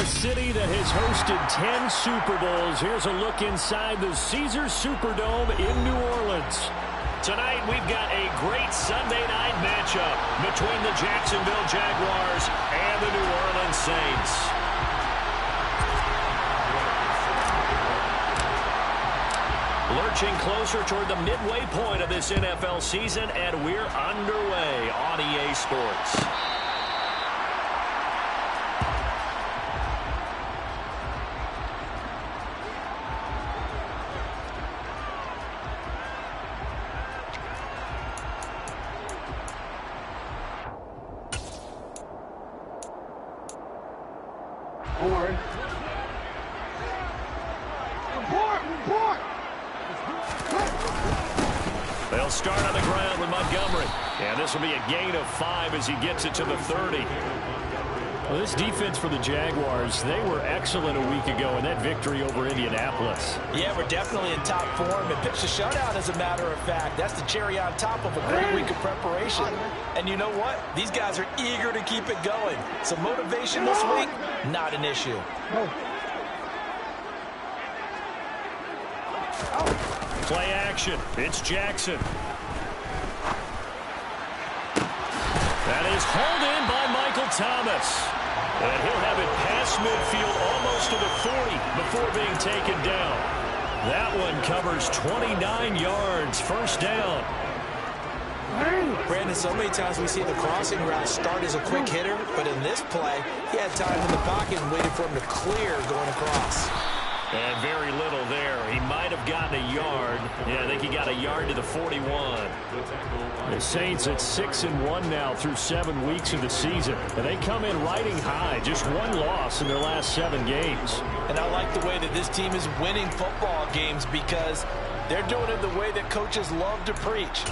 a city that has hosted 10 Super Bowls. Here's a look inside the Caesars Superdome in New Orleans. Tonight, we've got a great Sunday night matchup between the Jacksonville Jaguars and the New Orleans Saints. Lurching closer toward the midway point of this NFL season, and we're underway on EA Sports. They'll start on the ground with Montgomery. And this will be a gain of 5 as he gets it to the 30. Well, this defense for the Jaguars, they were excellent a week ago in that victory over Indianapolis. Yeah, we're definitely in top form. And pitched a shutout, as a matter of fact. That's the cherry on top of a great week of preparation. And you know what? These guys are eager to keep it going. So motivation this week, not an issue. Play action. It's Jackson. That is hauled in by Michael Thomas. And he'll have it past midfield almost to the 40 before being taken down. That one covers 29 yards. First down. Brandon, so many times we see the crossing route start as a quick hitter, but in this play, he had time in the pocket and waited for him to clear going across. And very little there. He might have gotten a yard. Yeah, I think he got a yard to the 41. The Saints at 6-1 now through 7 weeks of the season. And they come in riding high. Just one loss in their last 7 games. And I like the way that this team is winning football games because they're doing it the way that coaches love to preach.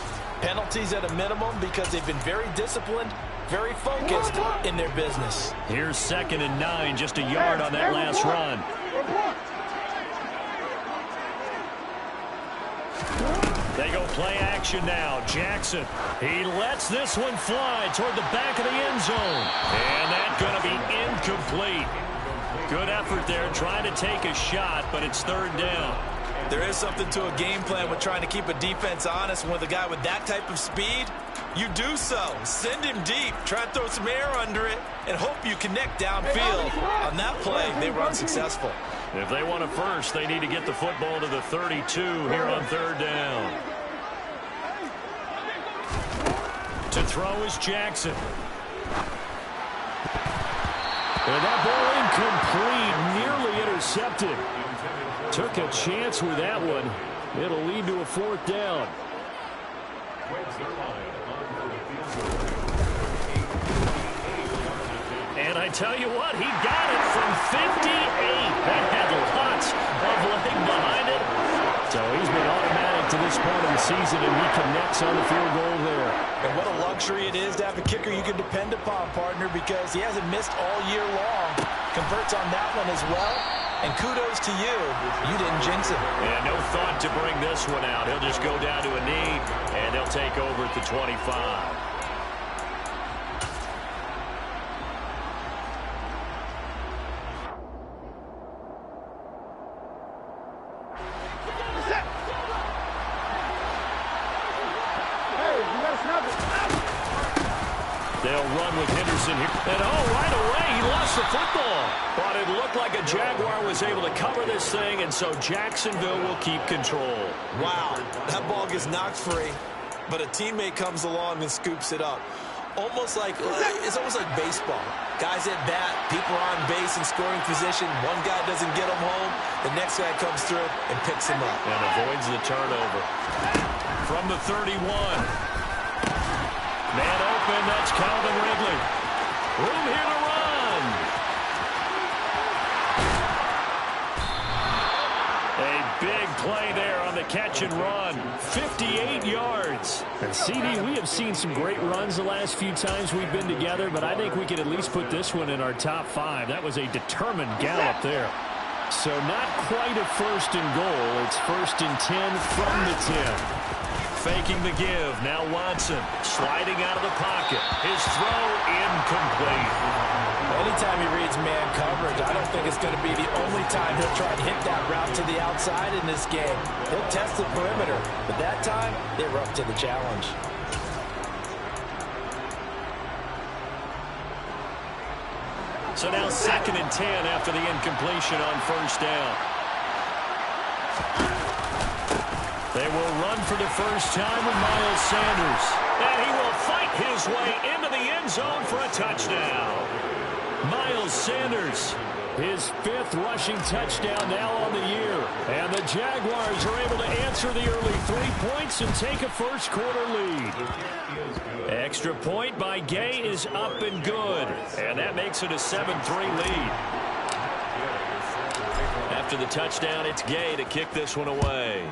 Penalties at a minimum because they've been very disciplined, very focused in their business. Here's 2nd and 9, just a yard on that last run. They go play action now. Jackson, he lets this one fly toward the back of the end zone. And that's going to be incomplete. Good effort there trying to take a shot, but it's 3rd down. There is something to a game plan with trying to keep a defense honest. With a guy with that type of speed, you do so. Send him deep. Try and throw some air under it and hope you connect downfield. On that play, they were unsuccessful. If they want a first, they need to get the football to the 32 here on 3rd down. To throw is Jackson. And that ball incomplete, nearly intercepted. Took a chance with that one. It'll lead to a 4th down. And I tell you what, he got it from 58. That had lots of leg behind it. So he's been automatic to this point of the season, and he connects on the field goal there. And what a luxury it is to have a kicker you can depend upon, partner, because he hasn't missed all year long. Converts on that one as well. And kudos to you. You didn't jinx it. And no thought to bring this one out. He'll just go down to a knee, and they'll take over at the 25. They'll run with Henderson here. And right away, he lost the football. But it looked like a Jaguar was able to cover this thing, and so Jacksonville will keep control. Wow, that ball gets knocked free, but a teammate comes along and scoops it up. It's almost like baseball. Guys at bat, people are on base in scoring position. One guy doesn't get him home. The next guy comes through and picks him up. And avoids the turnover. From the 31. Man open, that's Calvin Ridley. Room here to run. A big play there on the catch and run. 58 yards. And CD, we have seen some great runs the last few times we've been together, but I think we could at least put this one in our top 5. That was a determined gallop there. So not quite a 1st and goal. It's 1st and 10 from the 10. Faking the give. Now Watson sliding out of the pocket. His throw incomplete. Anytime you read against man coverage. I don't think it's going to be the only time he'll try to hit that route to the outside in this game. He'll test the perimeter, but that time, they were up to the challenge. So now 2nd and 10 after the incompletion on first down. They will run for the first time with Miles Sanders. And he will fight his way into the end zone for a touchdown. Miles Sanders, his 5th rushing touchdown now on the year. And the Jaguars are able to answer the early 3 points and take a first-quarter lead. Extra point by Gay is up and good. And that makes it a 7-3 lead. After the touchdown, it's Gay to kick this one away.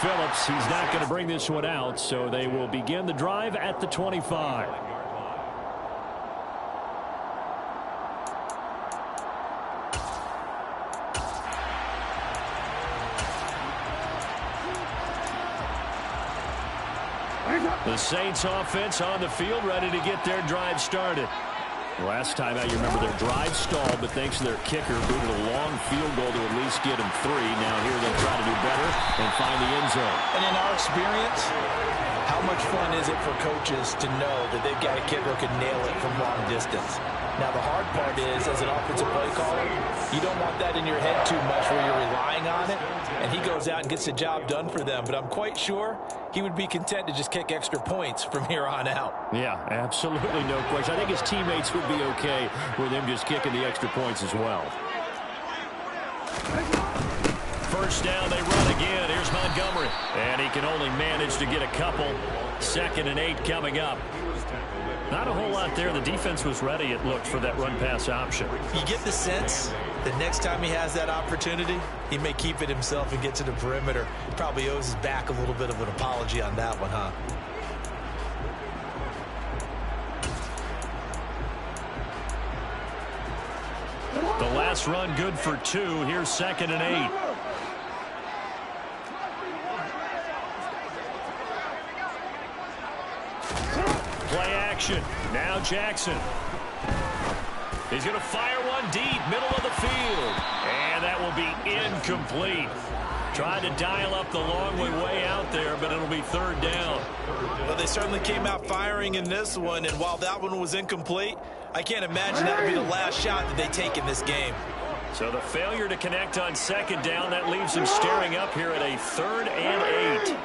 Phillips, he's not going to bring this one out, so they will begin the drive at the 25. The Saints offense on the field, ready to get their drive started. Last time out, you remember their drive stalled, but thanks to their kicker, booted a long field goal to at least get them 3. Now here they'll try to do better and find the end zone. And in our experience, how much fun is it for coaches to know that they've got a kicker who can nail it from long distance? Now, the hard part is, as an offensive play caller, you don't want that in your head too much where you're relying on it, and he goes out and gets the job done for them. But I'm quite sure he would be content to just kick extra points from here on out. Yeah, absolutely no question. I think his teammates would be okay with him just kicking the extra points as well. First down, they run again. Here's Montgomery. And he can only manage to get a couple. 2nd and 8 coming up. Not a whole lot there. The defense was ready, it looked, for that run-pass option. You get the sense that next time he has that opportunity, he may keep it himself and get to the perimeter. Probably owes his back a little bit of an apology on that one, huh? The last run good for 2. Here's 2nd and 8. Play action. Now Jackson. He's going to fire one deep, middle of the field. And that will be incomplete. Tried to dial up the long way out there, but it'll be 3rd down. Well, they certainly came out firing in this one, and while that one was incomplete, I can't imagine that would be the last shot that they take in this game. So the failure to connect on 2nd down, that leaves him staring up here at a 3rd and 8.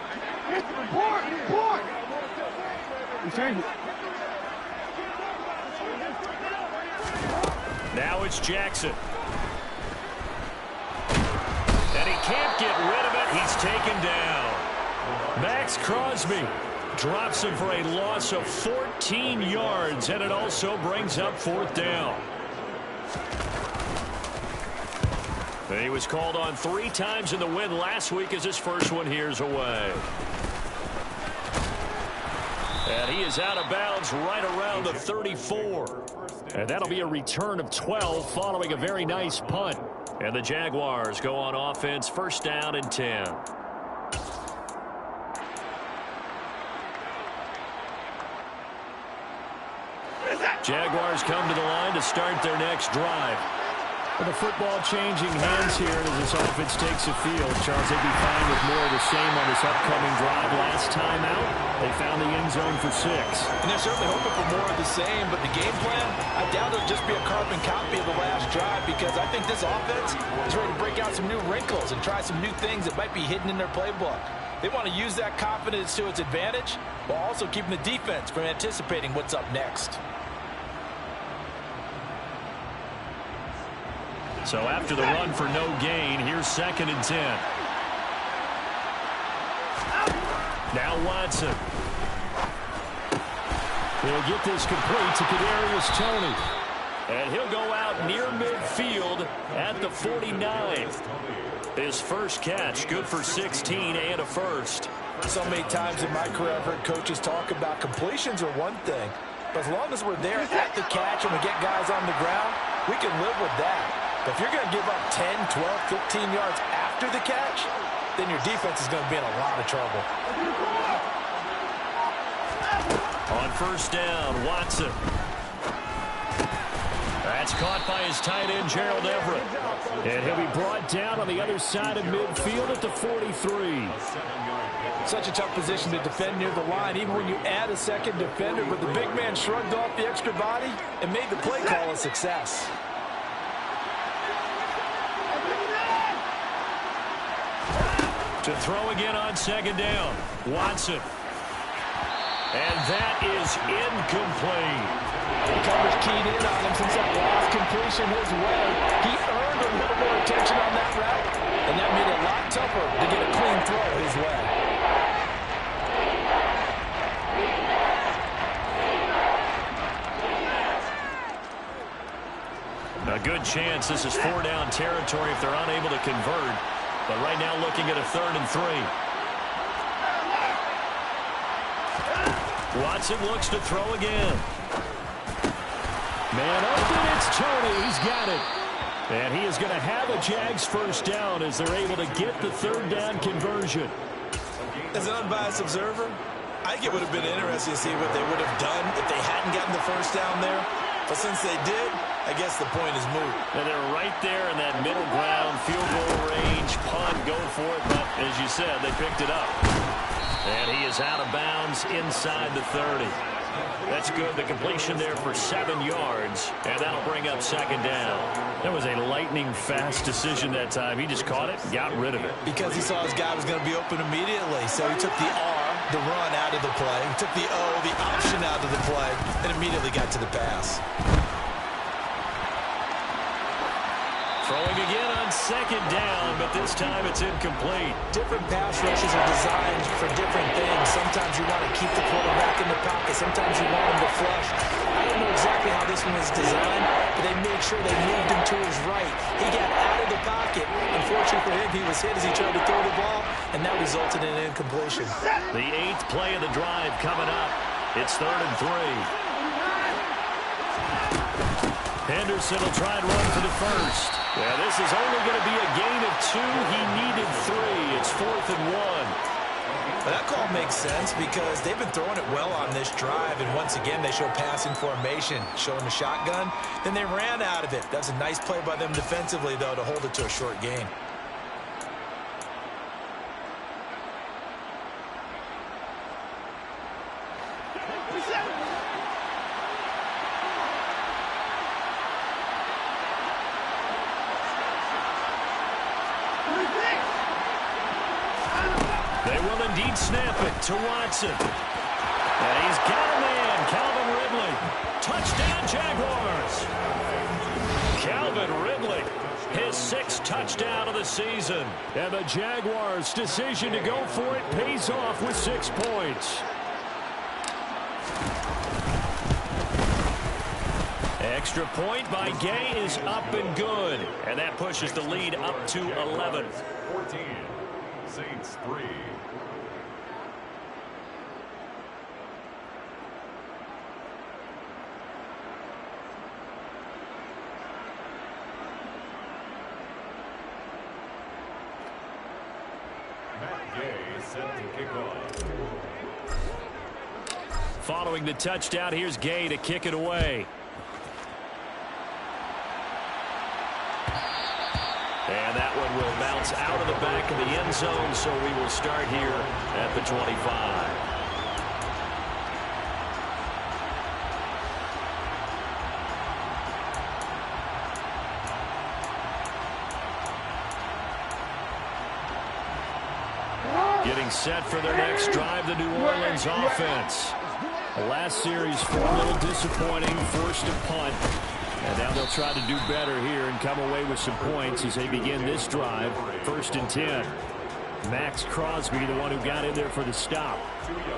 Now it's Jackson. And he can't get rid of it. He's taken down. Max Crosby drops him for a loss of 14 yards, and it also brings up 4th down. He was called on 3 times in the win last week as his first one here's away. And he is out of bounds right around the 34. And that'll be a return of 12 following a very nice punt. And the Jaguars go on offense, 1st down and 10. Jaguars come to the line to start their next drive. With the football changing hands here as this offense takes the field. Charles, they'd be fine with more of the same on this upcoming drive. Last time out, they found the end zone for 6. And they're certainly hoping for more of the same, but the game plan, I doubt it'll just be a carbon copy of the last drive, because I think this offense is ready to break out some new wrinkles and try some new things that might be hidden in their playbook. They want to use that confidence to its advantage while also keeping the defense from anticipating what's up next. So after the run for no gain, here's 2nd and 10. Now Watson. He'll get this complete to Kadarius Toney. And he'll go out near midfield at the 49. His first catch, good for 16 and a first. So many times in my career I've heard coaches talk about completions are one thing, but as long as we're there at the catch and we get guys on the ground, we can live with that. But if you're going to give up 10, 12, 15 yards after the catch, then your defense is going to be in a lot of trouble. first down. Watson. That's caught by his tight end, Gerald Everett. And he'll be brought down on the other side of midfield at the 43. Such a tough position to defend near the line, even when you add a second defender. But the big man shrugged off the extra body and made the play call a success. To throw again on second down. Watson. And that is incomplete. The coverage keyed in on him since that last completion his way. He earned a little more attention on that route, and that made it a lot tougher to get a clean throw his way. A good chance this is 4-down territory if they're unable to convert. But right now looking at a 3rd and 3. Watson looks to throw again. Man open, it's Tony. He's got it. And he is going to have a Jags first down as they're able to get the 3rd down conversion. As an unbiased observer, I think it would have been interesting to see what they would have done if they hadn't gotten the first down there. But since they did, I guess the point is moot. And they're right there in that middle ground, field goal range, punt, go for it. But as you said, they picked it up. And he is out of bounds inside the 30. That's good. The completion there for 7 yards. And that'll bring up 2nd down. That was a lightning-fast decision that time. He just caught it, got rid of it. Because he saw his guy was going to be open immediately. So he took the R, the run, out of the play. He took the O, the option, out of the play, and immediately got to the pass. Throwing again on 2nd down, but this time it's incomplete. Different pass rushes are designed for different things. Sometimes you want to keep the quarterback in the pocket. Sometimes you want him to flush. I don't know exactly how this one was designed, but they made sure they moved him to his right. He got out of the pocket. Unfortunately for him, he was hit as he tried to throw the ball, and that resulted in an incompletion. The 8th play of the drive coming up. It's 3rd and 3. Henderson will try and run for the first. Yeah, this is only going to be a gain of 2. He needed 3. It's 4th and 1. Well, that call makes sense because they've been throwing it well on this drive, and once again they show passing formation, showing the shotgun. Then they ran out of it. That's a nice play by them defensively, though, to hold it to a short gain. Indeed, snap it to Watson. And he's got a man, Calvin Ridley. Touchdown, Jaguars. Calvin Ridley, his 6th touchdown of the season. And the Jaguars' decision to go for it pays off with 6 points. Extra point by Gay is up and good. And that pushes the lead up to 11. 14, Saints 3. Set to kick off. Following the touchdown, here's Gay to kick it away. And that one will bounce out of the back of the end zone, so we will start here at the 25. Getting set for their next drive, the New Orleans offense. The last series, 4 a little disappointing, forced a punt. And now they'll try to do better here and come away with some points as they begin this drive. 1st and 10. Max Crosby, the one who got in there for the stop.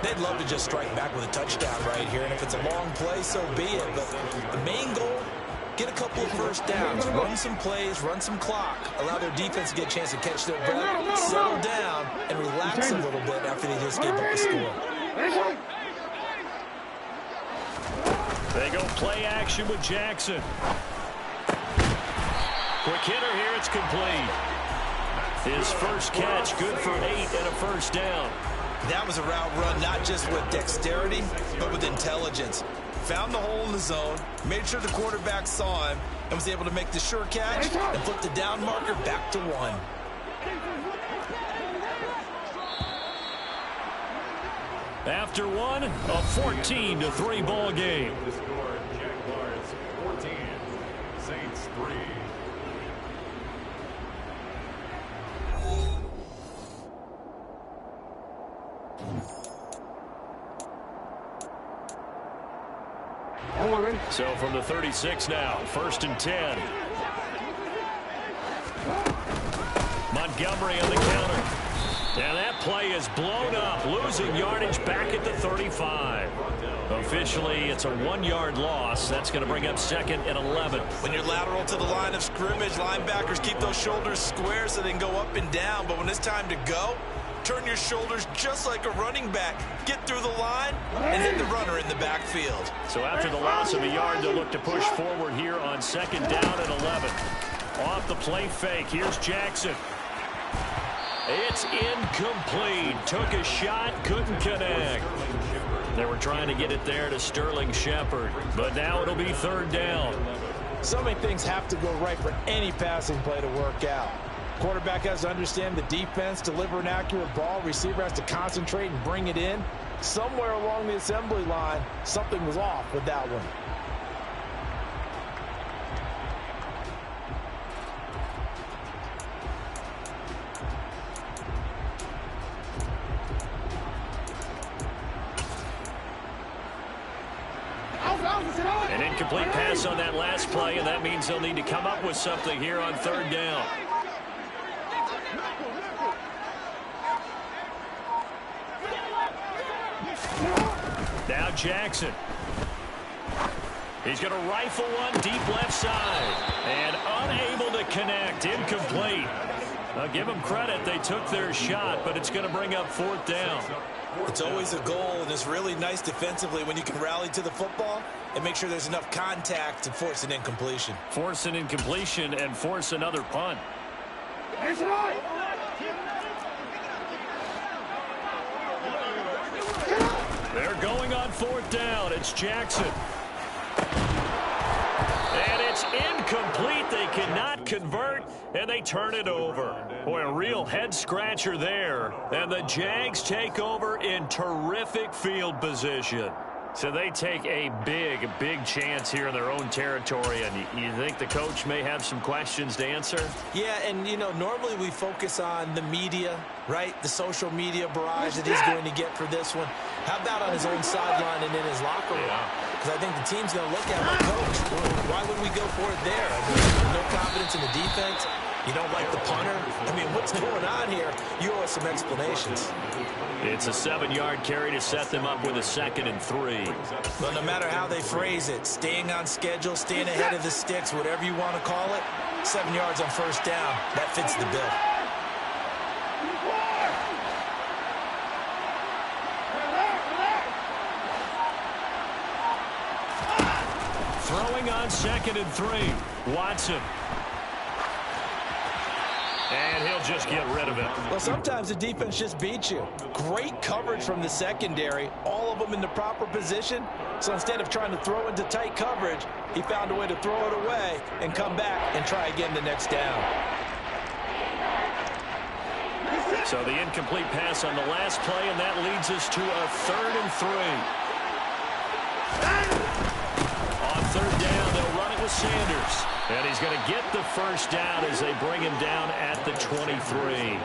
They'd love to just strike back with a touchdown right here, and if it's a long play, so be it. But the main goal, get a couple of first downs, run some plays, run some clock, allow their defense to get a chance to catch their breath, settle down, and relax a little bit after they just gave up a score. They go play action with Jackson. Quick hitter here, it's complete. His first catch, good for 8 and a first down. That was a route run not just with dexterity, but with intelligence. Found the hole in the zone, made sure the quarterback saw him, and was able to make the sure catch and flip the down marker back to 1. After one, a 14-3 ball game. The score, Jaguars 14, Saints 3. So from the 36 now, 1st and 10. Montgomery on the counter. And that play is blown up, losing yardage back at the 35. Officially, it's a 1-yard loss. That's going to bring up 2nd and 11. When you're lateral to the line of scrimmage, linebackers keep those shoulders square so they can go up and down. But when it's time to go, turn your shoulders just like a running back. Get through the line and hit the runner in the backfield. So after the loss of a yard, they'll look to push forward here on 2nd down and 11. Off the play fake, here's Jackson. It's incomplete. Took a shot, couldn't connect. They were trying to get it there to Sterling Shepard, but now it'll be 3rd down. So many things have to go right for any passing play to work out. Quarterback has to understand the defense, deliver an accurate ball. Receiver has to concentrate and bring it in. Somewhere along the assembly line, something was off with that one. An incomplete pass on that last play, and that means they'll need to come up with something here on 3rd down. Now Jackson. He's going to rifle one deep left side. And unable to connect. Incomplete. I'll give them credit. They took their shot, but it's going to bring up 4th down. It's always a goal, and it's really nice defensively when you can rally to the football and make sure there's enough contact to force an incompletion. Force an incompletion and force another punt. They're going on 4th down. It's Jackson. And it's incomplete. They cannot convert, and they turn it over. Boy, a real head-scratcher there. And the Jags take over in terrific field position. So they take a big chance here in their own territory, and you think the coach may have some questions to answer? Yeah, and, you know, normally we focus on the media, right? The social media barrage that he's going to get for this one. How about on his own sideline and in his locker room? Because I think the team's going to look at him like, coach, why would we go for it there? I mean, no confidence in the defense. You don't like the punter? I mean, what's going on here? You owe us some explanations. It's a 7-yard carry to set them up with a 2nd and 3. Well, no matter how they phrase it, staying on schedule, staying ahead of the sticks, whatever you want to call it, 7 yards on 1st down, that fits the bill. Throwing on 2nd and 3. Watson. And he'll just get rid of it. Well, sometimes the defense just beats you. Great coverage from the secondary, all of them in the proper position. So instead of trying to throw into tight coverage, he found a way to throw it away and come back and try again the next down. So the incomplete pass on the last play, and that leads us to a 3rd and 3. On 3rd down, they'll run it with Sanders. And he's going to get the 1st down as they bring him down at the 23.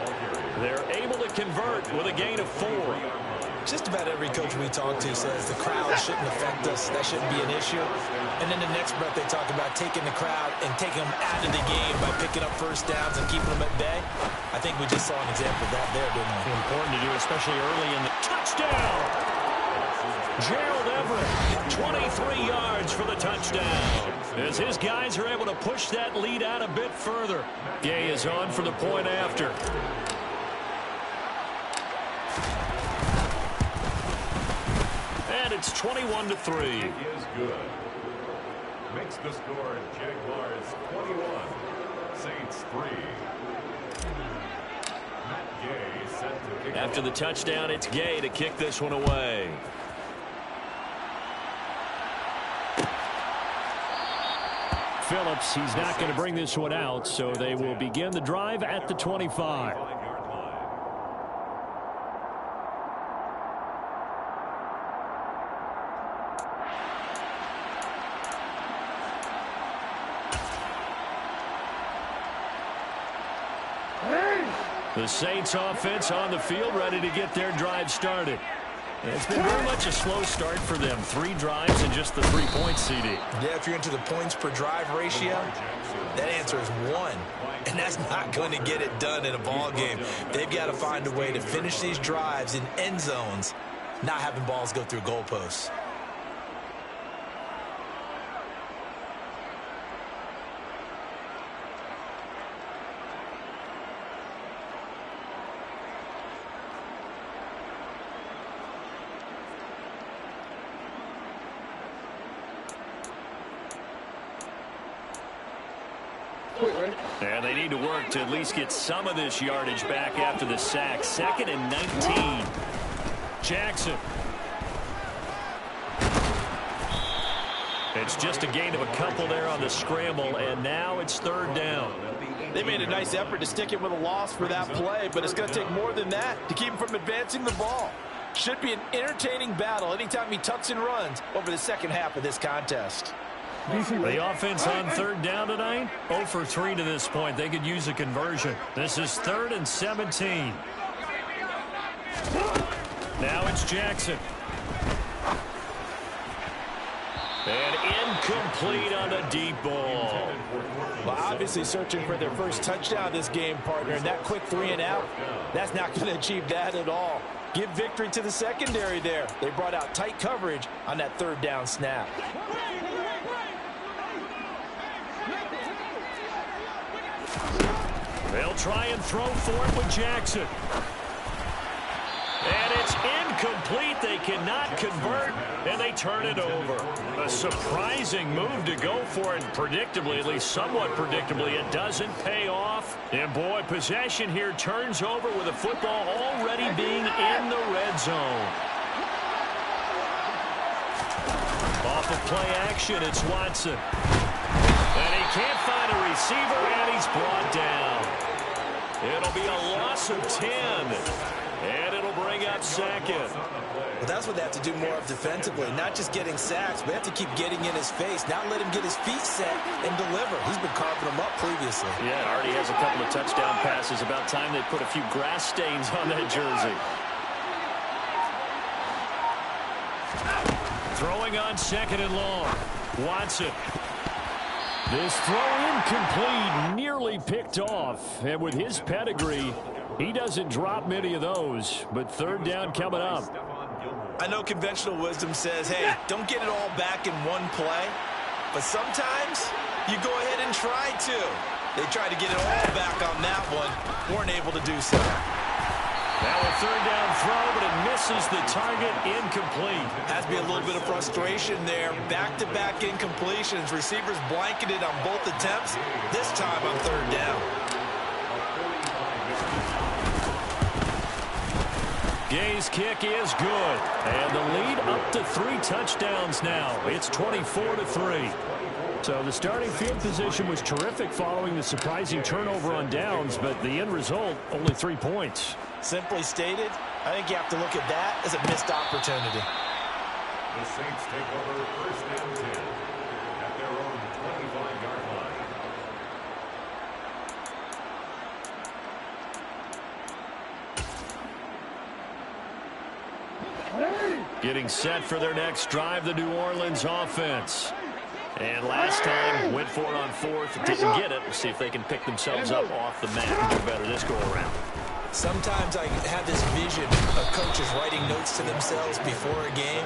They're able to convert with a gain of 4. Just about every coach we talk to says the crowd shouldn't affect us. That shouldn't be an issue. And then the next breath they talk about taking the crowd and taking them out of the game by picking up 1st downs and keeping them at bay. I think we just saw an example of that there, didn't we? Important to do, especially early in the touchdown. Gerald Everett, 23 yards for the touchdown. As his guys are able to push that lead out a bit further. Gay is on for the point after. And it's 21-3. Is good. Makes the score Jaguars 21, Saints 3. Matt Gay After the touchdown, it's Gay to kick this one away. Phillips, he's not going to bring this one out, so they will begin the drive at the 25. The Saints offense on the field, ready to get their drive started. It's been very much a slow start for them. 3 drives and just the 3 points, CD. Yeah, if you're into the points per drive ratio, that answer is 1. And that's not going to get it done in a ball game. They've got to find a way to finish these drives in end zones, not having balls go through goalposts. And they need to work to at least get some of this yardage back after the sack. 2nd and 19. Jackson. It's just a gain of a couple there on the scramble, and now it's 3rd down. They made a nice effort to stick it with a loss for that play, but it's going to take more than that to keep him from advancing the ball. Should be an entertaining battle anytime he tucks and runs over the second half of this contest. The offense on 3rd down tonight, 0 for 3 to this point. They could use a conversion. This is 3rd and 17. Now it's Jackson. And incomplete on a deep ball. Well, obviously searching for their first touchdown this game, partner, and that quick 3 and out, that's not going to achieve that at all. Give victory to the secondary there. They brought out tight coverage on that 3rd down snap. They'll try and throw for it with Jackson. And it's incomplete. They cannot convert, and they turn it over. A surprising move to go for it. Predictably, at least somewhat predictably, it doesn't pay off. And, boy, possession here turns over with the football already being in the red zone. Off of play action, it's Watson. And he can't find a receiver, and he's brought down. It'll be a loss of 10. And it'll bring up 2nd. Well, that's what they have to do more of defensively. Not just getting sacks, but they have to keep getting in his face. Not let him get his feet set and deliver. He's been carving them up previously. Yeah, already has a couple of touchdown passes. About time they put a few grass stains on that jersey. Throwing on 2nd and long. Watson. This throw incomplete, nearly picked off. And with his pedigree, he doesn't drop many of those. But 3rd down coming up. I know conventional wisdom says, hey, don't get it all back in one play. But sometimes you go ahead and try to. They tried to get it all back on that one. Weren't able to do so. Now a 3rd down throw, but it misses the target, incomplete. Has to be a little bit of frustration there. Back-to-back incompletions. Receivers blanketed on both attempts. This time on 3rd down. Gay's kick is good. And the lead up to 3 touchdowns now. It's 24-3. So the starting field position was terrific following the surprising turnover on downs, but the end result, only 3 points. Simply stated, I think you have to look at that as a missed opportunity. The Saints take over 1st and 10 at their own 25-yard line. Getting set for their next drive, the New Orleans offense. And last time, went for it on 4th, didn't get it. We'll see if they can pick themselves up off the mat and do better this go-around. Sometimes I have this vision of coaches writing notes to themselves before a game.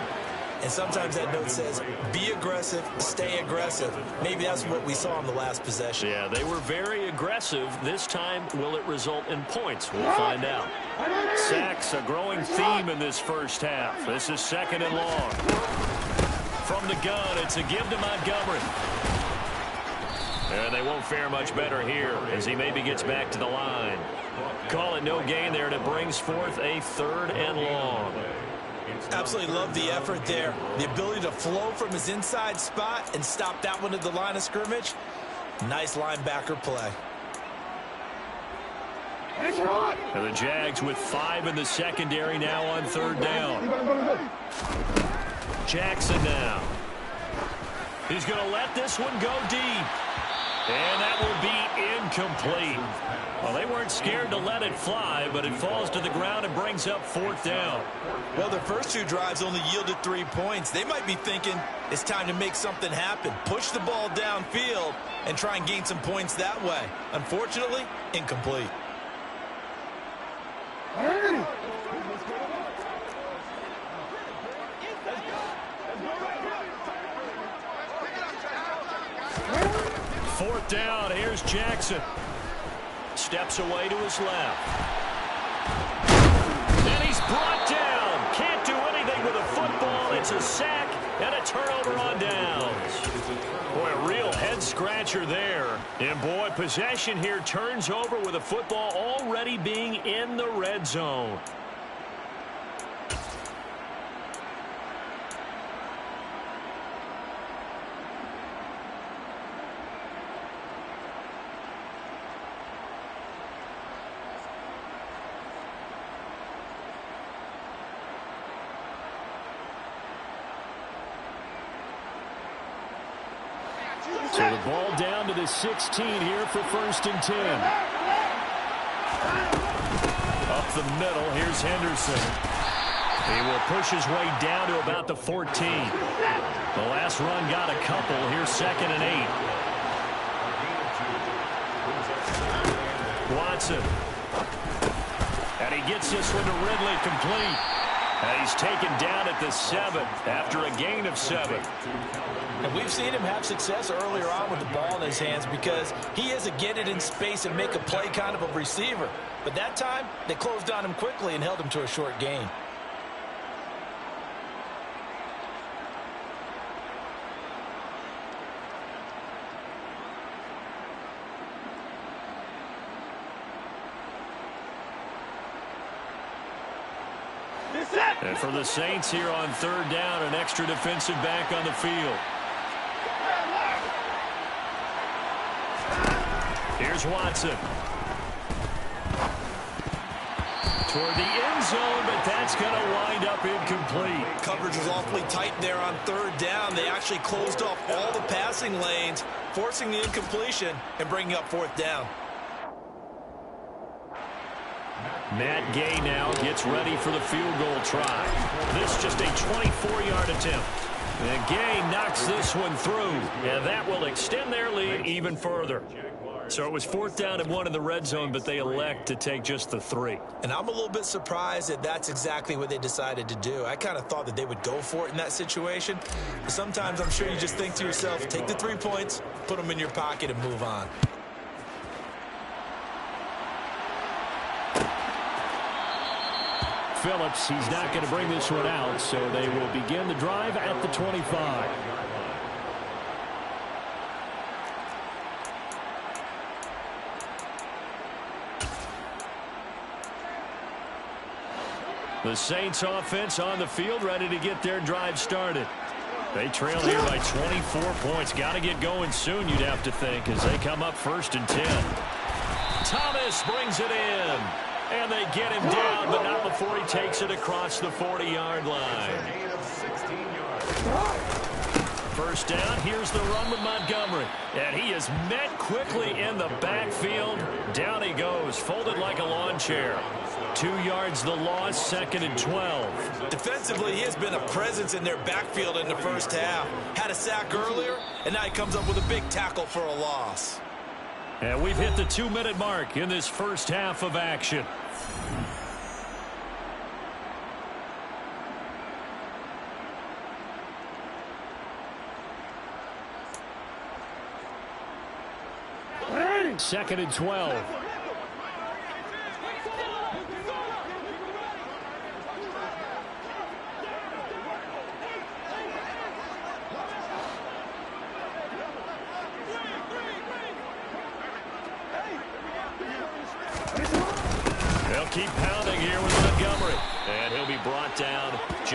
And sometimes that note says, be aggressive, stay aggressive. Maybe that's what we saw in the last possession. Yeah, they were very aggressive. This time, will it result in points? We'll find out. Sacks, a growing theme in this first half. This is 2nd and long. From the gun, it's a give to Montgomery. And they won't fare much better here as he maybe gets back to the line. Call it no gain there, and it brings forth a 3rd and long. Absolutely love the effort there. The ability to flow from his inside spot and stop that one at the line of scrimmage. Nice linebacker play. And the Jags with 5 in the secondary now on 3rd down. Jackson now. He's going to let this one go deep. And that will be incomplete. Well, they weren't scared to let it fly, but it falls to the ground and brings up 4th down. Well, their first 2 drives only yielded 3 points. They might be thinking it's time to make something happen. Push the ball downfield and try and gain some points that way. Unfortunately, incomplete. Fourth down, here's Jackson. Steps away to his left. And he's brought down. Can't do anything with a football. It's a sack and a turnover on downs. Boy, a real head-scratcher there. And, boy, possession here turns over with a football already being in the red zone. So the ball down to the 16 here for 1st and 10. Up the middle, here's Henderson. He will push his way down to about the 14. The last run got a couple. Here's 2nd and 8. Watson. And he gets this one to Ridley complete. And he's taken down at the 7 after a gain of 7. And we've seen him have success earlier on with the ball in his hands because he is a get it in space and make a play kind of a receiver. But that time, they closed on him quickly and held him to a short gain. And for the Saints here on 3rd down, an extra defensive back on the field. Here's Watson. Toward the end zone, but that's going to wind up incomplete. Coverage was awfully tight there on 3rd down. They actually closed off all the passing lanes, forcing the incompletion and bringing up 4th down. Matt Gay now gets ready for the field goal try. This just a 24-yard attempt. And Gay knocks this one through, and that will extend their lead even further. So it was 4th down and 1 in the red zone, but they elect to take just the 3. And I'm a little bit surprised that that's exactly what they decided to do. I kind of thought that they would go for it in that situation. But sometimes I'm sure you just think to yourself, take the 3 points, put them in your pocket, and move on. Phillips, he's not going to bring this one out, so they will begin the drive at the 25. The Saints offense on the field, ready to get their drive started. They trail here by 24 points. Got to get going soon, you'd have to think, as they come up 1st and 10. Thomas brings it in. And they get him down, but not before he takes it across the 40-yard line. 1st down, here's the run with Montgomery. And he is met quickly in the backfield. Down he goes, folded like a lawn chair. 2 yards the loss, 2nd and 12. Defensively, he has been a presence in their backfield in the first half. Had a sack earlier, and now he comes up with a big tackle for a loss. And we've hit the 2-minute mark in this first half of action. Second and 12.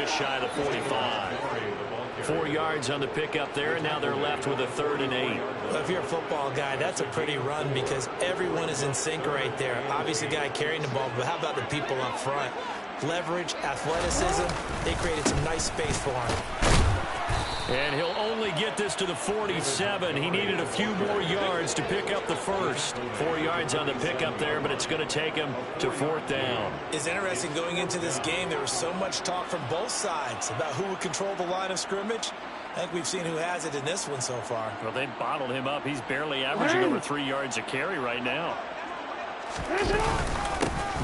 just shy of the 45. 4 yards on the pickup there, and now they're left with a 3rd and 8. Well, if you're a football guy, that's a pretty run because everyone is in sync right there. Obviously, the guy carrying the ball, but how about the people up front? Leverage, athleticism, they created some nice space for him. And he'll only get this to the 47. He needed a few more yards to pick up the first. 4 yards on the pickup there, but it's going to take him to 4th down. It's interesting going into this game. There was so much talk from both sides about who would control the line of scrimmage. I think we've seen who has it in this one so far. Well, they bottled him up. He's barely averaging over 3 yards a carry right now.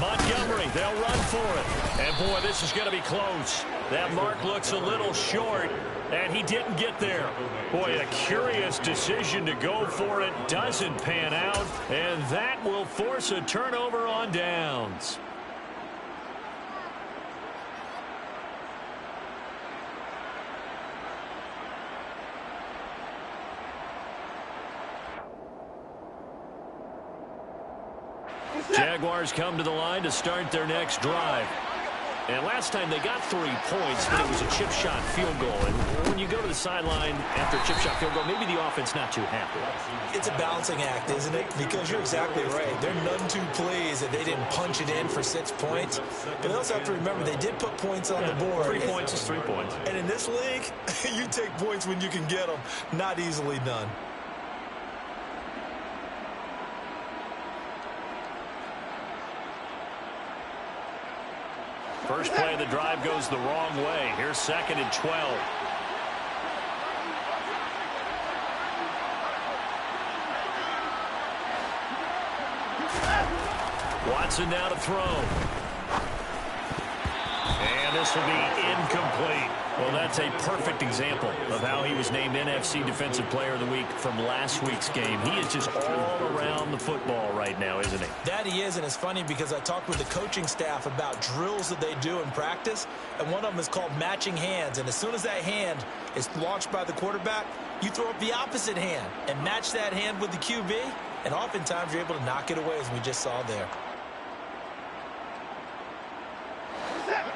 Montgomery, they'll run for it. And, boy, this is going to be close. That mark looks a little short, and he didn't get there. Boy, a curious decision to go for it. Doesn't pan out, and that will force a turnover on downs. Jaguars come to the line to start their next drive. And last time they got 3 points, but it was a chip shot field goal. And when you go to the sideline after a chip shot field goal, maybe the offense not too happy. It's a balancing act, isn't it? Because you're exactly right. They're none too pleased that they didn't punch it in for 6 points. But they also have to remember they did put points on the board. 3 points is 3 points. And in this league, you take points when you can get them. Not easily done. First play of the drive goes the wrong way. Here's 2nd and 12. Watson now to throw. And this will be incomplete. Well, that's a perfect example of how he was named NFC Defensive Player of the Week from last week's game. He is just all around the football right now, isn't he? That he is, and it's funny because I talked with the coaching staff about drills that they do in practice, and one of them is called matching hands. And as soon as that hand is launched by the quarterback, you throw up the opposite hand and match that hand with the QB, and oftentimes you're able to knock it away, as we just saw there.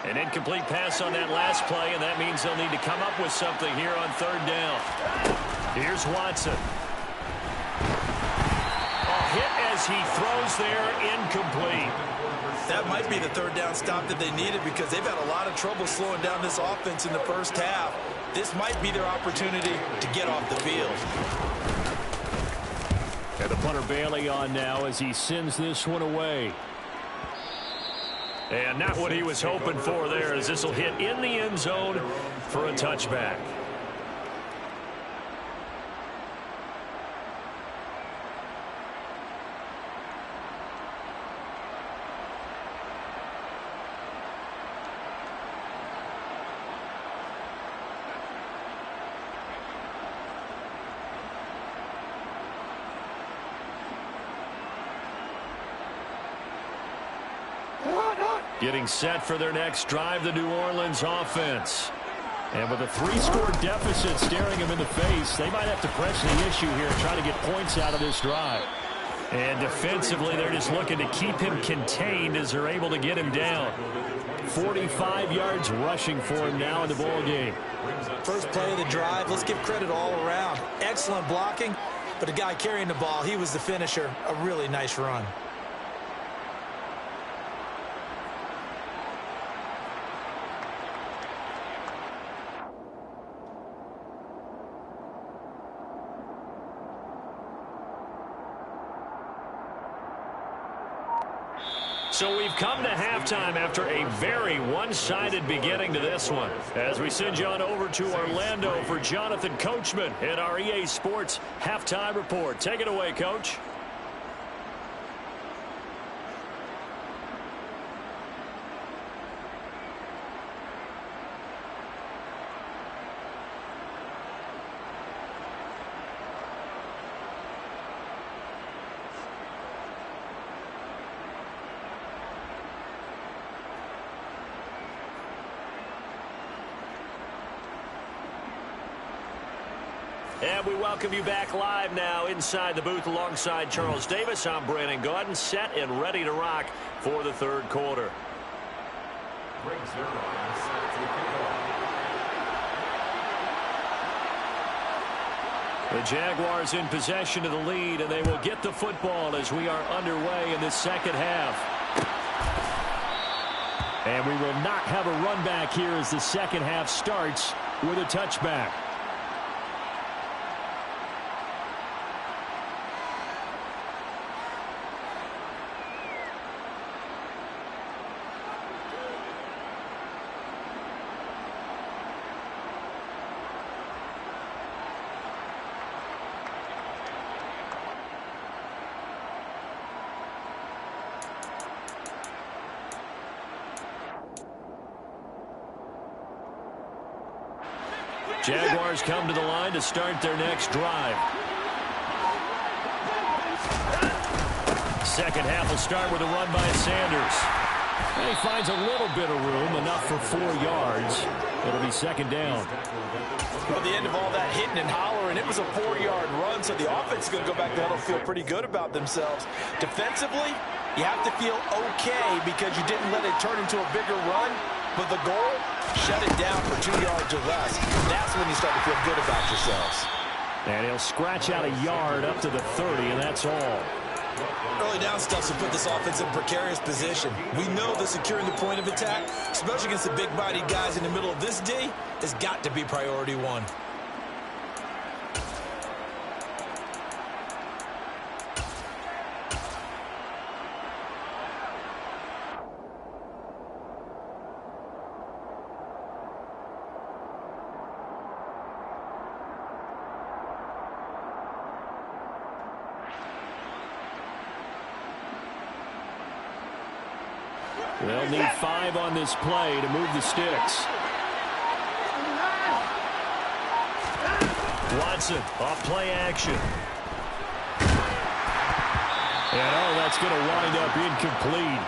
An incomplete pass on that last play, and that means they'll need to come up with something here on 3rd down. Here's Watson. A hit as he throws there, incomplete. That might be the 3rd down stop that they needed because they've had a lot of trouble slowing down this offense in the first half. This might be their opportunity to get off the field. And the punter Bailey on now as he sends this one away. And not what he was hoping for there, as this will hit in the end zone for a touchback. Getting set for their next drive, the New Orleans offense. And with a 3-score deficit staring them in the face, they might have to press the issue here and try to get points out of this drive. And defensively, they're just looking to keep him contained as they're able to get him down. 45 yards rushing for him now in the ball game. First play of the drive, let's give credit all around. Excellent blocking, but the guy carrying the ball, he was the finisher. A really nice run. So we've come to halftime after a very one-sided beginning to this one. As we send you on over to Orlando for Jonathan Coachman in our EA Sports Halftime Report. Take it away, Coach. And we welcome you back live now inside the booth alongside Charles Davis. I'm Brandon Gaudin, set and ready to rock for the 3rd quarter. Greg Zerline set to kick off. The Jaguars in possession of the lead, and they will get the football as we are underway in the second half. And we will not have a run back here as the second half starts with a touchback. Jaguars come to the line to start their next drive. Second half will start with a run by Sanders. And he finds a little bit of room, enough for 4 yards. It'll be second down. Well, the end of all that hitting and hollering, it was a 4-yard run, so the offense is going to go back there and feel pretty good about themselves. Defensively, you have to feel okay because you didn't let it turn into a bigger run. But the goal, shut it down for 2 yards or less. That's when you start to feel good about yourselves. And he'll scratch out a yard up to the 30, and that's all. Early down stuff will put this offense in precarious position. We know that securing the point of attack, especially against the big-bodied guys in the middle of this D, has got to be priority one. They'll need 5 on this play to move the sticks. Watson off play action. And that's going to wind up incomplete.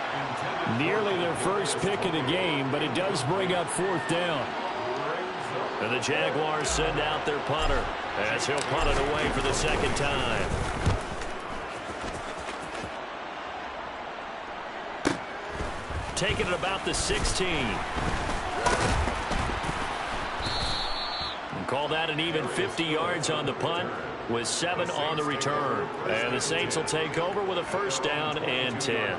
Nearly their first pick of the game, but it does bring up 4th down. And the Jaguars send out their punter as he'll punt it away for the second time. Taking it about the 16. And call that an even 50 yards on the punt with 7 on the return. And the Saints will take over with a first down and 10.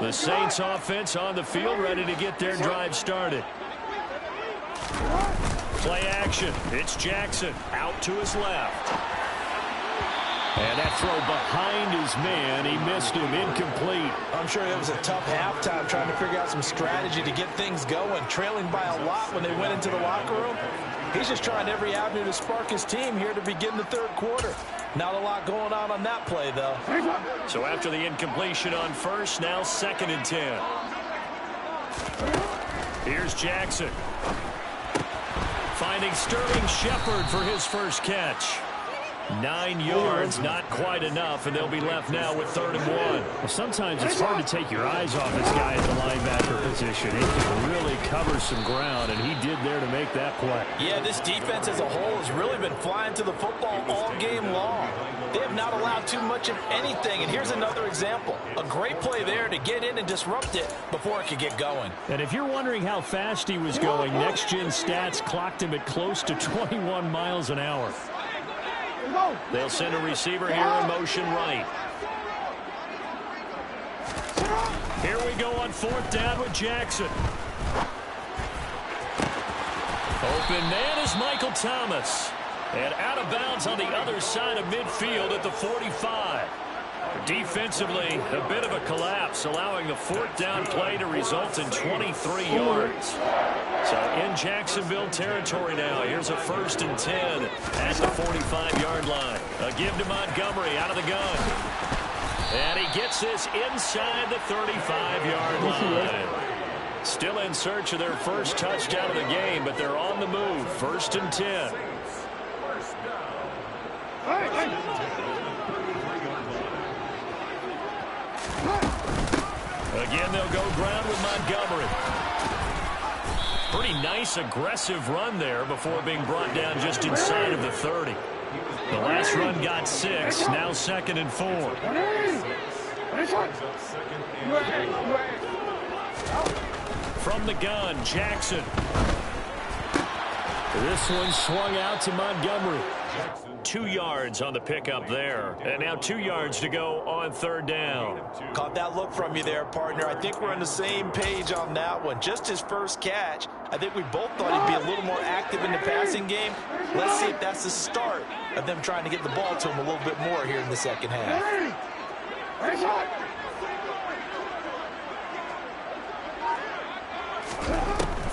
The Saints offense on the field, ready to get their drive started. Play action. It's Jackson out to his left. And that throw behind his man. He missed him. Incomplete. I'm sure it was a tough halftime trying to figure out some strategy to get things going. Trailing by a lot when they went into the locker room. He's just trying every avenue to spark his team here to begin the 3rd quarter. Not a lot going on that play, though. So after the incompletion on first, now 2nd and 10. Here's Jackson. Finding Sterling Shepard for his first catch. 9 yards, not quite enough, and they'll be left now with 3rd and 1. Well, sometimes it's hard to take your eyes off this guy at the linebacker position. He can really cover some ground, and he did there to make that play. Yeah, this defense as a whole has really been flying to the football all game long. They have not allowed too much of anything, and here's another example. A great play there to get in and disrupt it before it could get going. And if you're wondering how fast he was going, next-gen stats clocked him at close to 21 miles an hour. They'll send a receiver here in motion right. Here we go on 4th down with Jackson. Open man is Michael Thomas. And out of bounds on the other side of midfield at the 45. Defensively, a bit of a collapse, allowing the 4th down play to result in 23 yards. So in Jacksonville territory now, here's a 1st and 10 at the 45-yard line. A give to Montgomery out of the gun. And he gets this inside the 35-yard line. Still in search of their first touchdown of the game, but they're on the move. 1st and 10. Again, they'll go ground with Montgomery. Pretty nice, aggressive run there before being brought down just inside of the 30. The last run got 6, now 2nd and 4. From the gun, Jackson. This one swung out to Montgomery. 2 yards on the pickup there. And now 2 yards to go on third down. Caught that look from you there, partner. I think we're on the same page on that one. Just his first catch. I think we both thought he'd be a little more active in the passing game. Let's see if that's the start of them trying to get the ball to him a little bit more here in the second half.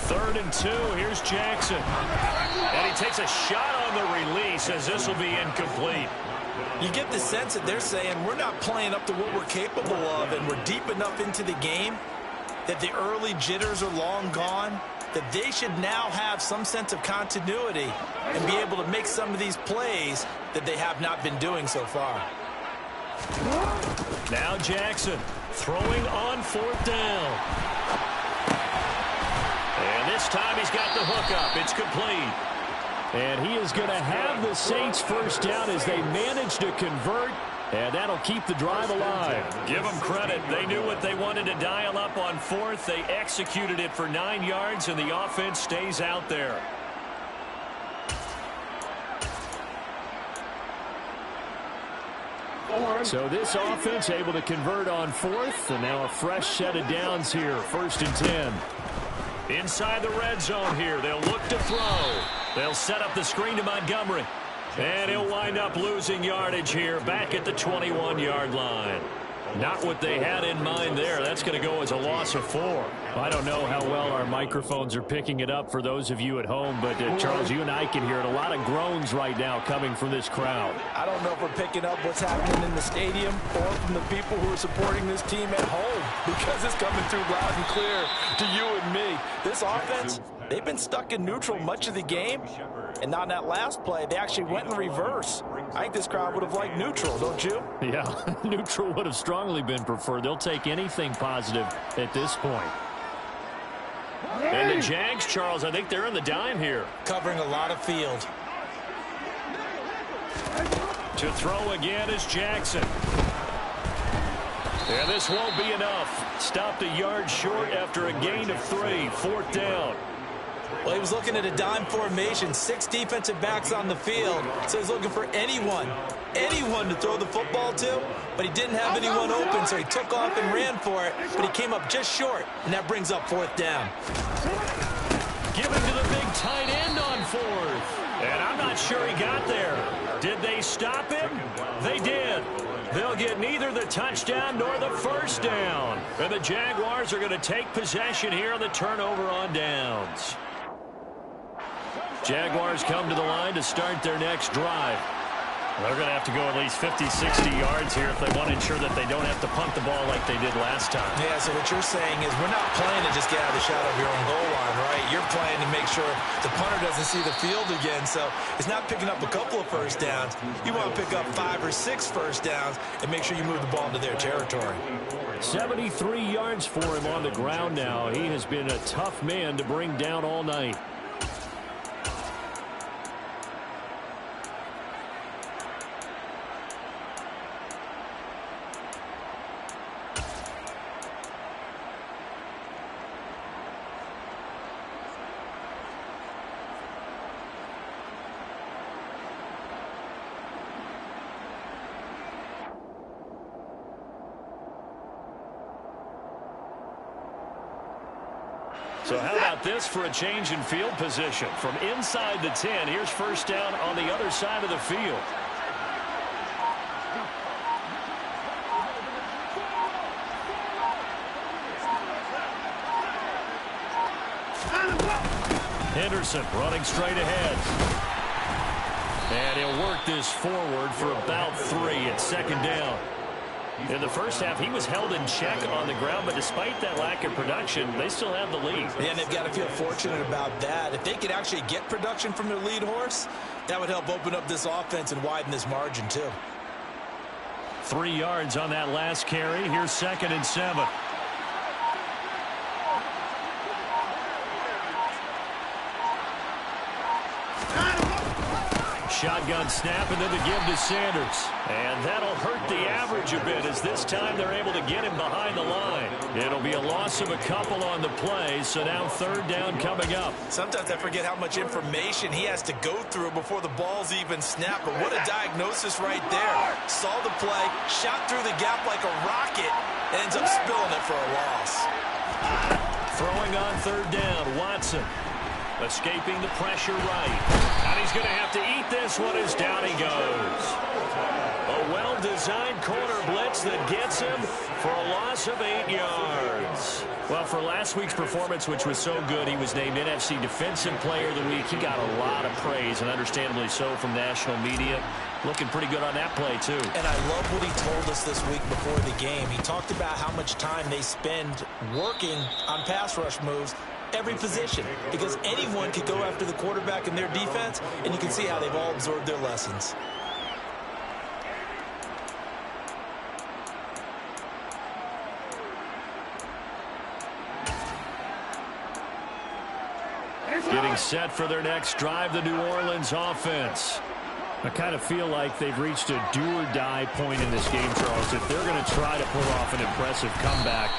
3rd and 2. Here's Jackson. And he takes a shot on the release as this will be incomplete. You get the sense that they're saying we're not playing up to what we're capable of, and we're deep enough into the game that the early jitters are long gone, that they should now have some sense of continuity and be able to make some of these plays that they have not been doing so far. Now Jackson throwing on 4th down. And this time he's got the hook up. It's complete. And he is going to have the Saints first down as they manage to convert. And that'll keep the drive alive. Give them credit. They knew what they wanted to dial up on 4th. They executed it for 9 yards, and the offense stays out there. So this offense able to convert on 4th, and now a fresh set of downs here. 1st and 10. Inside the red zone here. They'll look to throw. They'll set up the screen to Montgomery. And he'll wind up losing yardage here back at the 21-yard line. Not what they had in mind there. That's going to go as a loss of 4. I don't know how well our microphones are picking it up for those of you at home, but Charles, you and I can hear it. A lot of groans right now coming from this crowd. I don't know if we're picking up what's happening in the stadium or from the people who are supporting this team at home, because it's coming through loud and clear to you and me. This offense, they've been stuck in neutral much of the game, and on that last play, they actually went in reverse. I think this crowd would have liked neutral, don't you? Yeah, neutral would have strongly been preferred. They'll take anything positive at this point. And the Jags, Charles, I think they're in the dime here. Covering a lot of field. To throw again is Jackson. And this won't be enough. Stopped a yard short after a gain of 3. 4th down. Well, he was looking at a dime formation, 6 defensive backs on the field, so he's looking for anyone to throw the football to, but he didn't have anyone open, so he took off and ran for it, but he came up just short, and that brings up 4th down. Giving to the big tight end on 4th, and I'm not sure he got there. Did they stop him? They did. They'll get neither the touchdown nor the first down, and the Jaguars are going to take possession here on the turnover on downs. Jaguars come to the line to start their next drive. They're going to have to go at least 50, 60 yards here if they want to ensure that they don't have to punt the ball like they did last time. Yeah, so what you're saying is we're not playing to just get out of the shadow of your own goal line, right? You're playing to make sure the punter doesn't see the field again, so it's not picking up a couple of first downs. You want to pick up 5 or 6 first downs and make sure you move the ball into their territory. 73 yards for him on the ground now. He has been a tough man to bring down all night. So how about this for a change in field position? From inside the 10, here's first down on the other side of the field. Henderson running straight ahead. And he'll work this forward for about 3 at 2nd down. In the first half, he was held in check on the ground, but despite that lack of production, they still have the lead. And they've got to feel fortunate about that. If they could actually get production from their lead horse, that would help open up this offense and widen this margin, too. 3 yards on that last carry. Here's 2nd and 7. Shotgun snap, and then the give to Sanders. And that'll hurt the average a bit as this time they're able to get him behind the line. It'll be a loss of a couple on the play, so now third down coming up. Sometimes I forget how much information he has to go through before the ball's even snapped, but what a diagnosis right there. Saw the play, shot through the gap like a rocket, and ends up spilling it for a loss. Throwing on third down, Watson. Escaping the pressure right. And he's going to have to eat this one as down he goes. A well-designed corner blitz that gets him for a loss of 8 yards. Well, for last week's performance, which was so good, he was named NFC Defensive Player of the Week. He got a lot of praise, and understandably so, from national media. Looking pretty good on that play, too. And I love what he told us this week before the game. He talked about how much time they spend working on pass rush moves, every position, because anyone could go after the quarterback in their defense, and you can see how they've all absorbed their lessons. Getting set for their next drive, the New Orleans offense. I kind of feel like they've reached a do-or-die point in this game, Charles. If they're going to try to pull off an impressive comeback,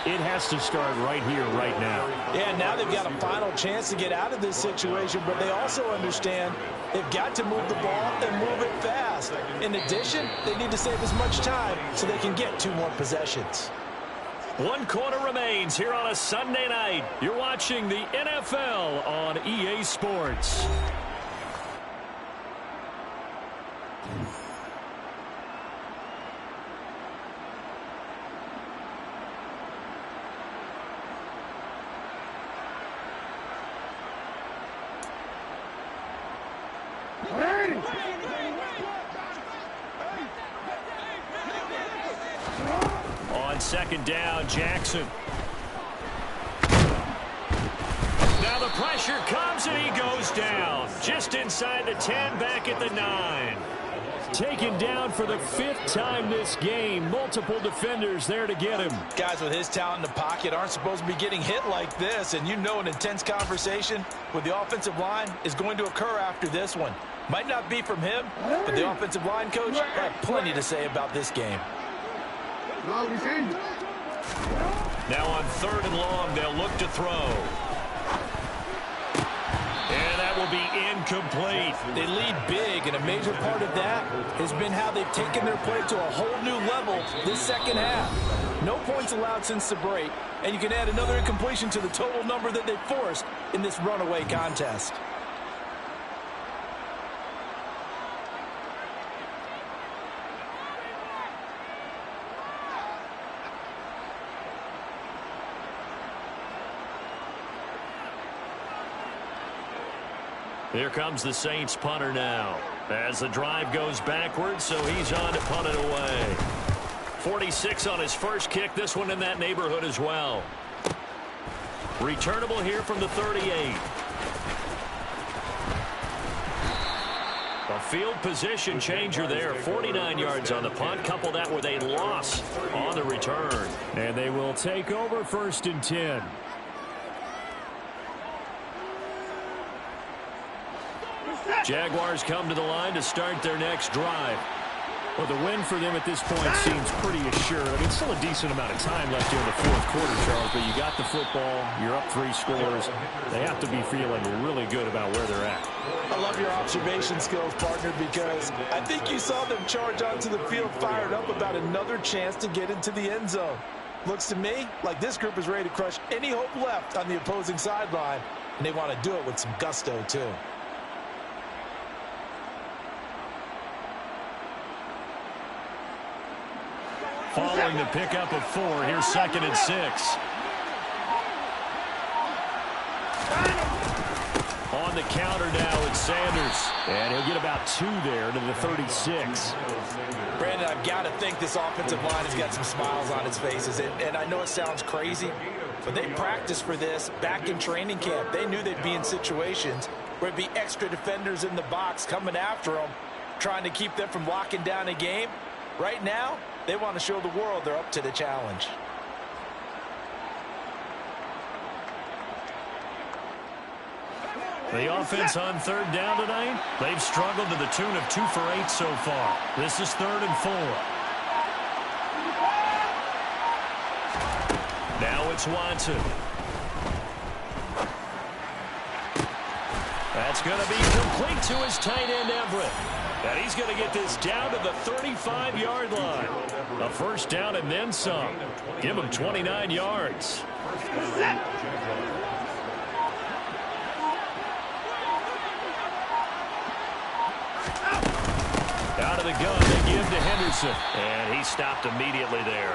it has to start right here, right now. Yeah, now they've got a final chance to get out of this situation, but they also understand they've got to move the ball and move it fast. In addition, they need to save as much time so they can get 2 more possessions. 1 quarter remains here on a Sunday night. You're watching the NFL on EA Sports. On second down, Jackson. Now the pressure comes and he goes down. Just inside the 10, back at the 9. Taken down for the 5th time this game. Multiple defenders there to get him. Guys with his talent in the pocket aren't supposed to be getting hit like this, and you know an intense conversation with the offensive line is going to occur after this one. Might not be from him, but the offensive line coach had plenty to say about this game. Now on 3rd and long, they'll look to throw. And that will be incomplete. They lead big, and a major part of that has been how they've taken their play to a whole new level this second half. No points allowed since the break, and you can add another incompletion to the total number that they forced in this runaway contest. Here comes the Saints punter now. As the drive goes backwards, so he's on to punt it away. 46 on his first kick. This one in that neighborhood as well. Returnable here from the 38. A field position changer there. 49 yards on the punt. Couple that with a loss on the return. And they will take over 1st and 10. Jaguars come to the line to start their next drive. Well, the win for them at this point seems pretty assured. I mean, still a decent amount of time left here in the 4th quarter, Charles, but you got the football, you're up 3 scores. They have to be feeling really good about where they're at. I love your observation skills, partner, because I think you saw them charge onto the field fired up about another chance to get into the end zone. Looks to me like this group is ready to crush any hope left on the opposing sideline, and they want to do it with some gusto, too. Following the pickup of 4, here's 2nd and 6. On the counter now, it's Sanders. And he'll get about 2 there to the 36. Brandon, I've got to think this offensive line has got some smiles on its faces. And I know it sounds crazy, but they practiced for this back in training camp. They knew they'd be in situations where it'd be extra defenders in the box coming after them, trying to keep them from locking down a game. Right now, they want to show the world they're up to the challenge. The offense on 3rd down tonight, they've struggled to the tune of 2 for 8 so far. This is 3rd and 4. Now it's Watson. That's going to be complete to his tight end, Everett. And he's going to get this down to the 35-yard line. A first down and then some. Give him 29 yards. Out of the gun, they give to Henderson. And he stopped immediately there.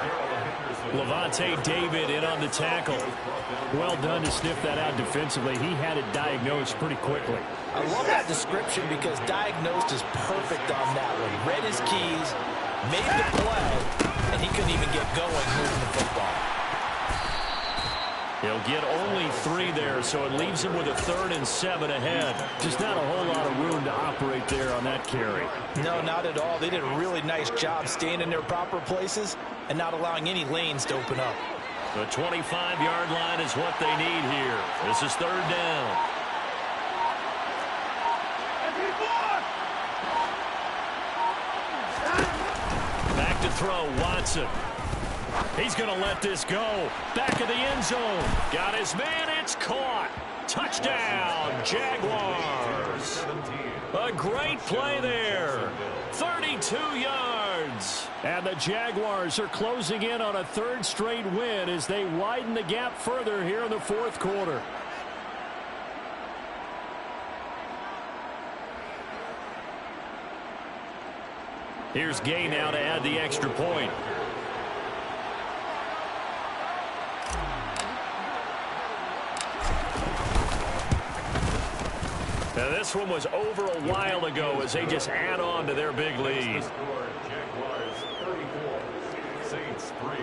Levante David in on the tackle. Well done to sniff that out defensively. He had it diagnosed pretty quickly. I love that description because diagnosed is perfect on that one. Read his keys, made the play, and he couldn't even get going moving the football. He'll get only 3 there, so it leaves him with a 3rd and 7 ahead. Just not a whole lot of room to operate there on that carry. No, not at all. They did a really nice job staying in their proper places and not allowing any lanes to open up. The 25-yard line is what they need here. This is 3rd down. Back to throw, Watson. He's going to let this go. Back of the end zone. Got his man. It's caught. Touchdown, Jaguars. A great play there. 32 yards. And the Jaguars are closing in on a 3rd straight win as they widen the gap further here in the 4th quarter. Here's Gay now to add the extra point. Now this one was over a while ago as they just add on to their big lead. Jaguars 34, Saints 3.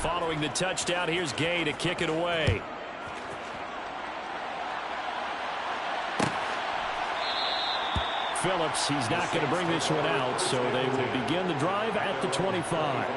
Following the touchdown, here's Gay to kick it away. Phillips, he's not going to bring this one out, so they will begin the drive at the 25.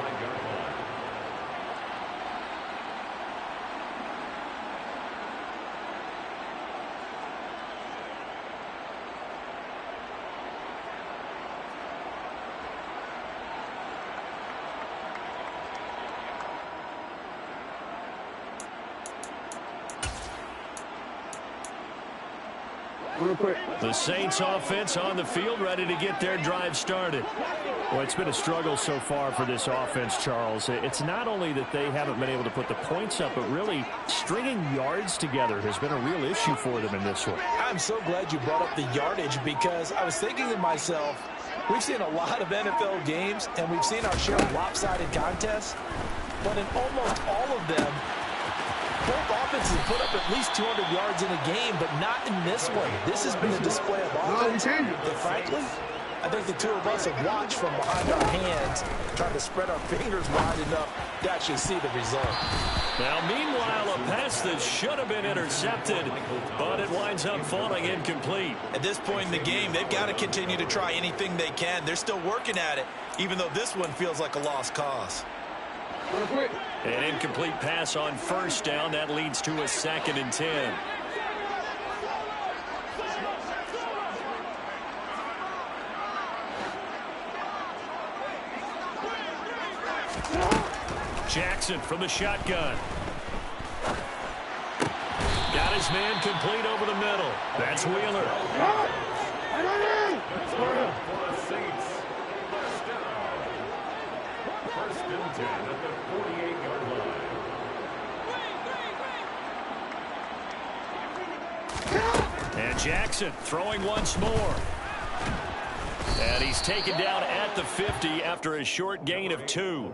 The Saints offense on the field, ready to get their drive started. Well, it's been a struggle so far for this offense, Charles. It's not only that they haven't been able to put the points up, but really stringing yards together has been a real issue for them in this one. I'm so glad you brought up the yardage because I was thinking to myself, we've seen a lot of NFL games and we've seen our share of lopsided contests, but in almost all of them, both offenses put up at least 200 yards in a game, but not in this one. This has been a display of offense that, frankly, I think the two of us have watched from behind our hands, trying to spread our fingers wide enough to actually see the result. Now, meanwhile, a pass that should have been intercepted, but it winds up falling incomplete. At this point in the game, they've got to continue to try anything they can. They're still working at it, even though this one feels like a lost cause. An incomplete pass on first down. That leads to a 2nd and 10. Jackson from the shotgun. Got his man complete over the middle. That's Wheeler. First and 10 at the 48-yard line. And Jackson throwing once more. And he's taken down at the 50 after a short gain of 2.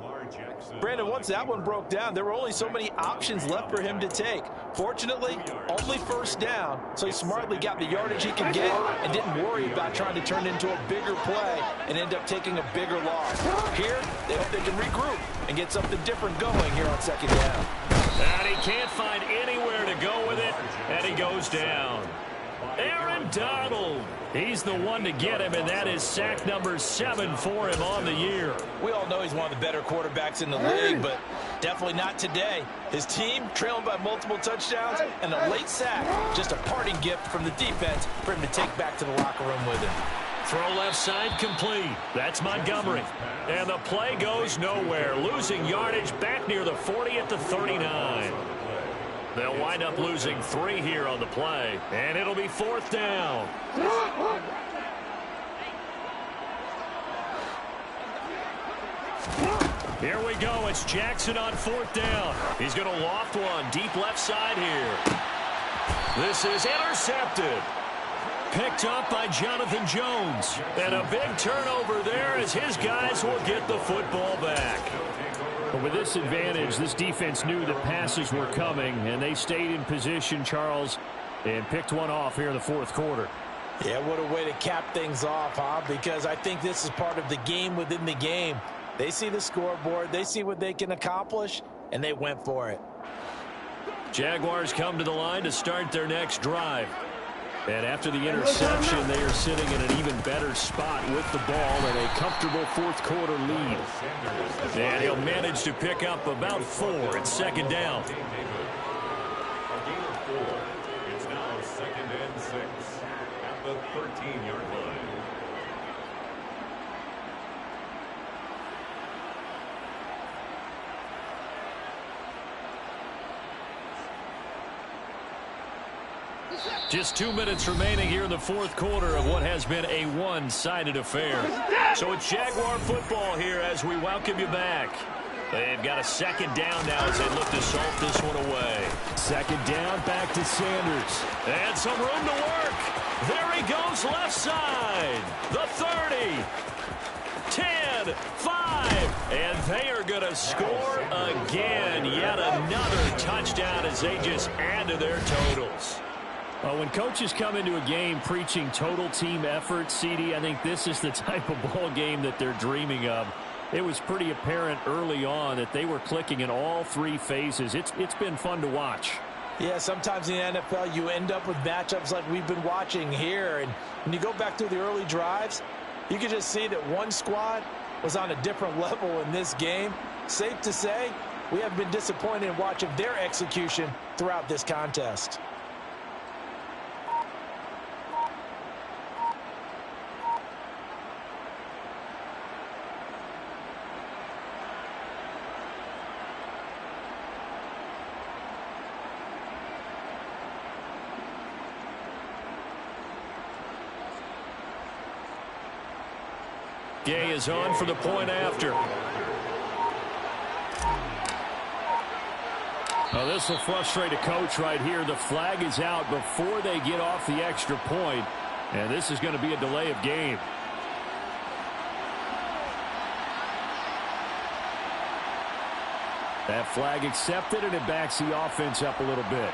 Brandon, once that one broke down, there were only so many options left for him to take. Fortunately, only first down, so he smartly got the yardage he could get and didn't worry about trying to turn it into a bigger play and end up taking a bigger loss. Here, they hope they can regroup and get something different going here on 2nd down. And he can't find anywhere to go with it. And he goes down. Aaron Donald. He's the one to get him, and that is sack number 7 for him on the year. We all know he's one of the better quarterbacks in the league, but definitely not today. His team trailing by multiple touchdowns, and a late sack, just a parting gift from the defense for him to take back to the locker room with him. Throw left side complete. That's Montgomery. And the play goes nowhere. Losing yardage back near the 40 at the 39. They'll wind up losing 3 here on the play. And it'll be 4th down. Here we go. It's Jackson on 4th down. He's going to loft one deep left side here. This is intercepted. Picked up by Jonathan Jones. And a big turnover there as his guys will get the football back. But with this advantage, this defense knew that passes were coming, and they stayed in position, Charles, and picked one off here in the 4th quarter. Yeah, what a way to cap things off, huh? Because I think this is part of the game within the game. They see the scoreboard, they see what they can accomplish, and they went for it. Jaguars come to the line to start their next drive. And after the interception, they are sitting in an even better spot with the ball and a comfortable 4th quarter lead. And he'll manage to pick up about 4 at 2nd down. A gain of 4. It's now 2nd and 6 at the 13-yard line. Just 2 minutes remaining here in the 4th quarter of what has been a one-sided affair. So it's Jaguar football here as we welcome you back. They've got a 2nd down now as they look to salt this one away. 2nd down, back to Sanders. And some room to work. There he goes left side. The 30. 10, 5, and they are going to score again. Yet another touchdown as they just add to their totals. Well, when coaches come into a game preaching total team effort, CD, I think this is the type of ball game that they're dreaming of. It was pretty apparent early on that they were clicking in all 3 phases. It's been fun to watch. Yeah, sometimes in the NFL you end up with matchups like we've been watching here. And when you go back through the early drives, you can just see that one squad was on a different level in this game. Safe to say, we have been disappointed in watching their execution throughout this contest. Gay is on for the point after. Oh, this will frustrate a coach right here. The flag is out before they get off the extra point, and this is going to be a delay of game. That flag accepted, and it backs the offense up a little bit.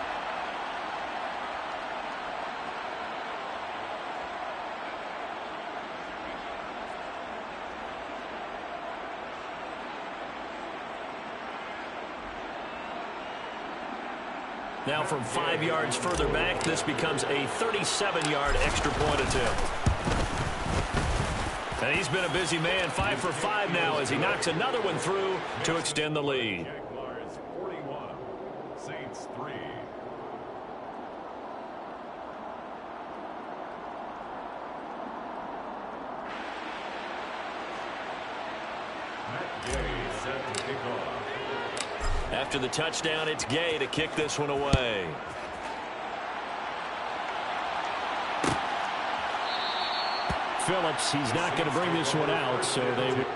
Now from 5 yards further back, this becomes a 37-yard extra point attempt. And he's been a busy man, 5 for 5 now as he knocks another one through to extend the lead. Jaguars 41, Saints 3. Matt Gay set to kick off. After the touchdown, it's Gay to kick this one away. Phillips, he's not going to bring this one out, so they would